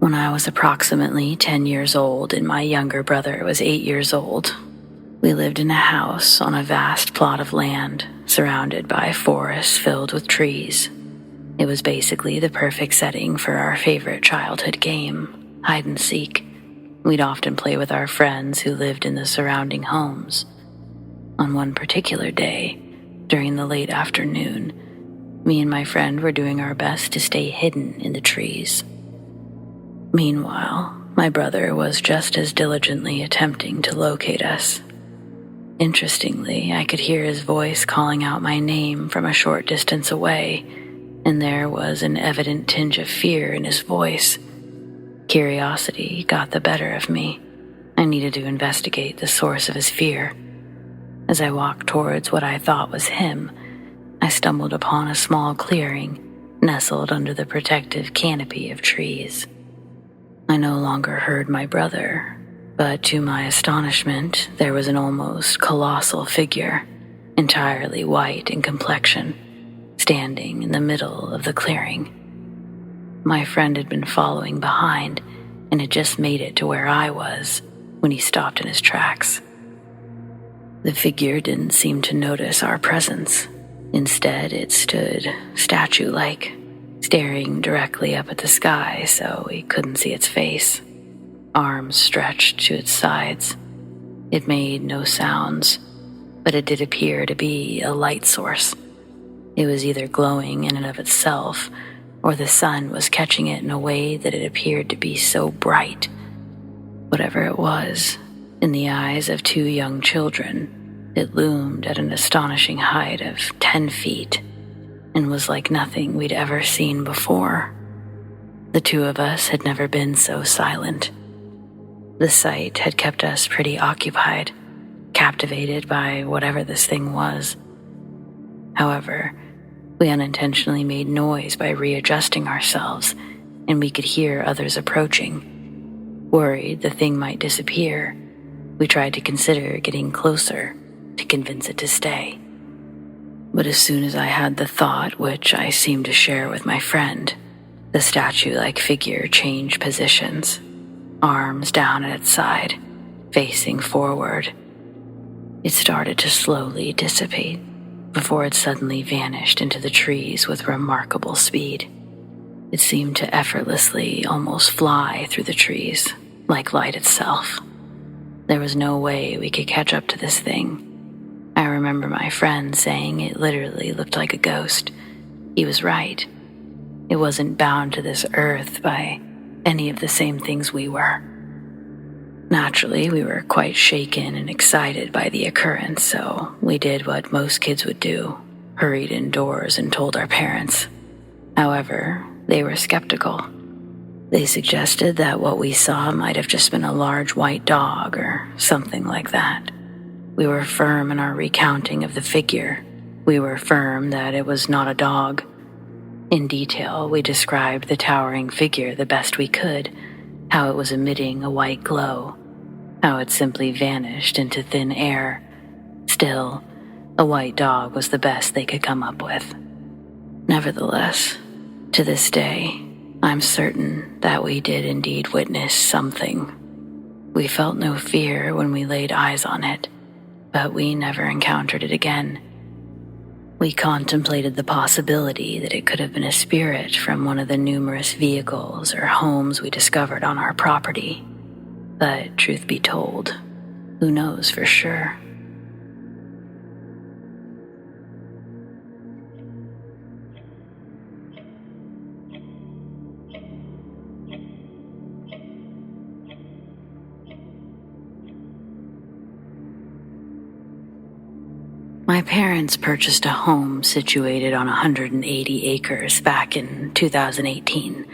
When I was approximately 10 years old and my younger brother was 8 years old, we lived in a house on a vast plot of land surrounded by forests filled with trees. It was basically the perfect setting for our favorite childhood game, hide and seek. We'd often play with our friends who lived in the surrounding homes. On one particular day, during the late afternoon, me and my friend were doing our best to stay hidden in the trees. Meanwhile, my brother was just as diligently attempting to locate us. Interestingly, I could hear his voice calling out my name from a short distance away, and there was an evident tinge of fear in his voice. Curiosity got the better of me. I needed to investigate the source of his fear. As I walked towards what I thought was him, I stumbled upon a small clearing nestled under the protective canopy of trees. I no longer heard my brother, but to my astonishment, there was an almost colossal figure, entirely white in complexion, standing in the middle of the clearing. My friend had been following behind and had just made it to where I was when he stopped in his tracks. The figure didn't seem to notice our presence. Instead, it stood statue-like, staring directly up at the sky so we couldn't see its face, arms stretched to its sides. It made no sounds, but it did appear to be a light source. It was either glowing in and of itself, or the sun was catching it in a way that it appeared to be so bright. Whatever it was, in the eyes of two young children, it loomed at an astonishing height of 10 feet and was like nothing we'd ever seen before. The two of us had never been so silent. The sight had kept us pretty occupied, captivated by whatever this thing was. However, we unintentionally made noise by readjusting ourselves, and we could hear others approaching. Worried the thing might disappear, we tried to consider getting closer to convince it to stay. But as soon as I had the thought, which I seemed to share with my friend, the statue-like figure changed positions, arms down at its side, facing forward. It started to slowly dissipate before it suddenly vanished into the trees with remarkable speed. It seemed to effortlessly almost fly through the trees, like light itself. There was no way we could catch up to this thing. I remember my friend saying it literally looked like a ghost. He was right. It wasn't bound to this earth by any of the same things we were. Naturally, we were quite shaken and excited by the occurrence, so we did what most kids would do, hurried indoors and told our parents. However, they were skeptical. They suggested that what we saw might have just been a large white dog or something like that. We were firm in our recounting of the figure. We were firm that it was not a dog. In detail, we described the towering figure the best we could, how it was emitting a white glow, how it simply vanished into thin air. Still, a white dog was the best they could come up with. Nevertheless, to this day, I'm certain that we did indeed witness something. We felt no fear when we laid eyes on it, but we never encountered it again. We contemplated the possibility that it could have been a spirit from one of the numerous vehicles or homes we discovered on our property. But truth be told, who knows for sure? My parents purchased a home situated on 180 acres back in 2018.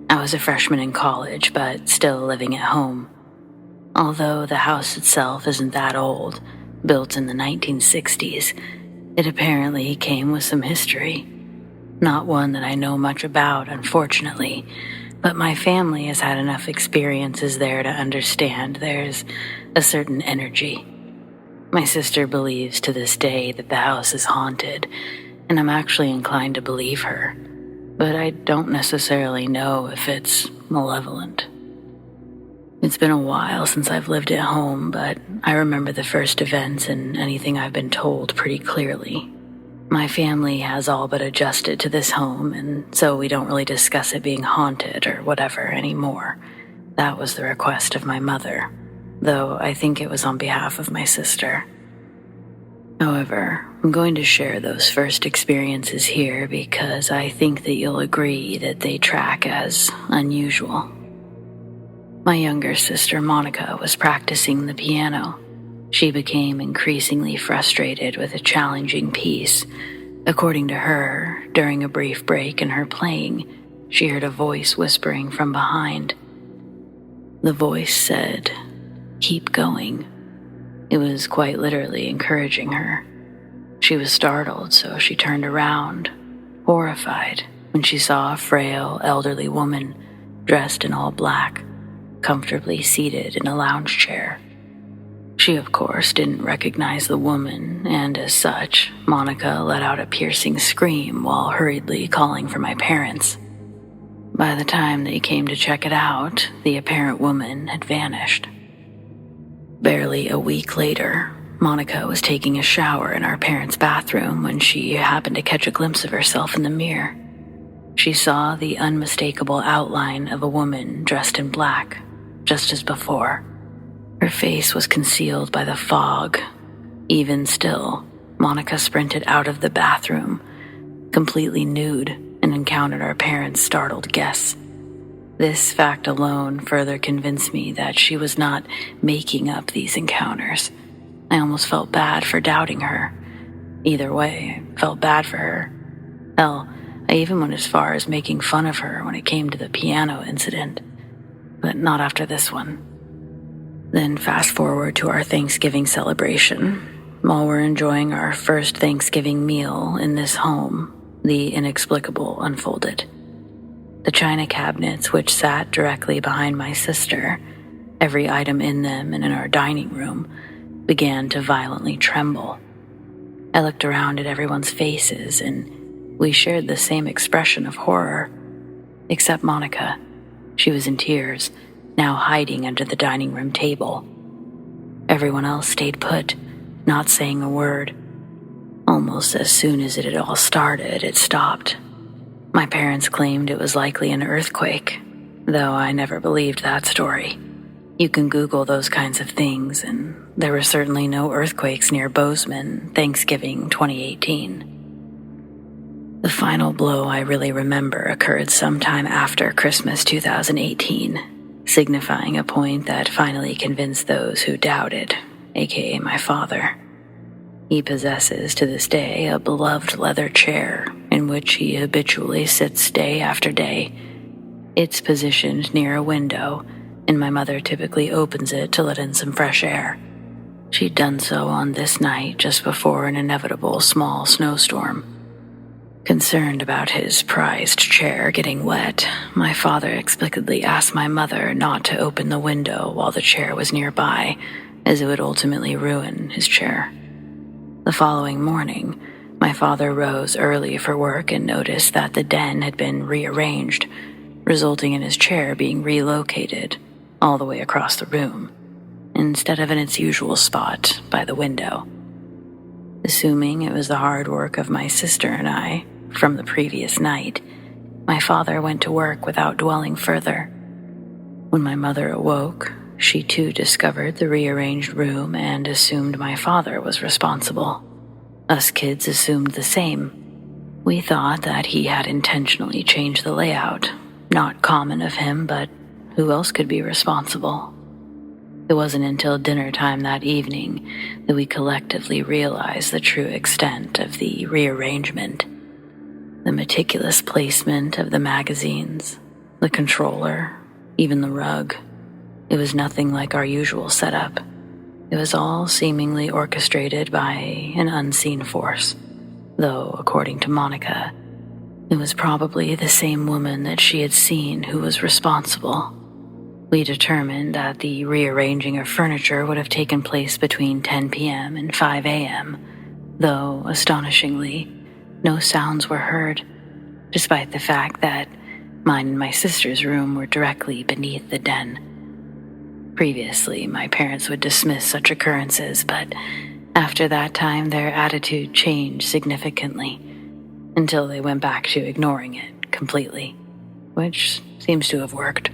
I was a freshman in college, but still living at home. Although the house itself isn't that old, built in the 1960s, it apparently came with some history. Not one that I know much about, unfortunately, but my family has had enough experiences there to understand there's a certain energy. My sister believes to this day that the house is haunted, and I'm actually inclined to believe her, but I don't necessarily know if it's malevolent. It's been a while since I've lived at home, but I remember the first events and anything I've been told pretty clearly. My family has all but adjusted to this home, and so we don't really discuss it being haunted or whatever anymore. That was the request of my mother, though I think it was on behalf of my sister. However, I'm going to share those first experiences here because I think that you'll agree that they track as unusual. My younger sister, Monica, was practicing the piano. She became increasingly frustrated with a challenging piece. According to her, during a brief break in her playing, she heard a voice whispering from behind. The voice said, "Keep going." It was quite literally encouraging her. She was startled, so she turned around, horrified, when she saw a frail, elderly woman dressed in all black, comfortably seated in a lounge chair. She, of course, didn't recognize the woman, and as such, Monica let out a piercing scream while hurriedly calling for my parents. By the time they came to check it out, the apparent woman had vanished. Barely a week later, Monica was taking a shower in our parents' bathroom when she happened to catch a glimpse of herself in the mirror. She saw the unmistakable outline of a woman dressed in black, just as before. Her face was concealed by the fog. Even still, Monica sprinted out of the bathroom, completely nude, and encountered our parents' startled guests. This fact alone further convinced me that she was not making up these encounters. I almost felt bad for doubting her. Either way, I felt bad for her. Hell, I even went as far as making fun of her when it came to the piano incident. But not after this one. Then fast forward to our Thanksgiving celebration. While we're enjoying our first Thanksgiving meal in this home, the inexplicable unfolded. The china cabinets, which sat directly behind my sister, every item in them and in our dining room, began to violently tremble. I looked around at everyone's faces, and we shared the same expression of horror, except Monica. She was in tears, now hiding under the dining room table. Everyone else stayed put, not saying a word. Almost as soon as it had all started, it stopped. My parents claimed it was likely an earthquake, though I never believed that story. You can Google those kinds of things, and there were certainly no earthquakes near Bozeman, Thanksgiving 2018. The final blow I really remember occurred sometime after Christmas 2018, signifying a point that finally convinced those who doubted, aka my father. He possesses to this day a beloved leather chair in which he habitually sits day after day. It's positioned near a window, and my mother typically opens it to let in some fresh air. She'd done so on this night just before an inevitable small snowstorm. Concerned about his prized chair getting wet, my father explicitly asked my mother not to open the window while the chair was nearby, as it would ultimately ruin his chair. The following morning, my father rose early for work and noticed that the den had been rearranged, resulting in his chair being relocated all the way across the room, instead of in its usual spot by the window. Assuming it was the hard work of my sister and I from the previous night, my father went to work without dwelling further. When my mother awoke, she too discovered the rearranged room and assumed my father was responsible. Us kids assumed the same. We thought that he had intentionally changed the layout. Not common of him, but who else could be responsible? It wasn't until dinner time that evening that we collectively realized the true extent of the rearrangement. The meticulous placement of the magazines, the controller, even the rug. It was nothing like our usual setup. It was all seemingly orchestrated by an unseen force, though, according to Monica, It was probably the same woman that she had seen who was responsible. We determined that the rearranging of furniture would have taken place between 10 p.m. and 5 a.m., though, astonishingly, no sounds were heard, despite the fact that mine and my sister's room were directly beneath the den. Previously, my parents would dismiss such occurrences, but after that time, their attitude changed significantly until they went back to ignoring it completely, which seems to have worked.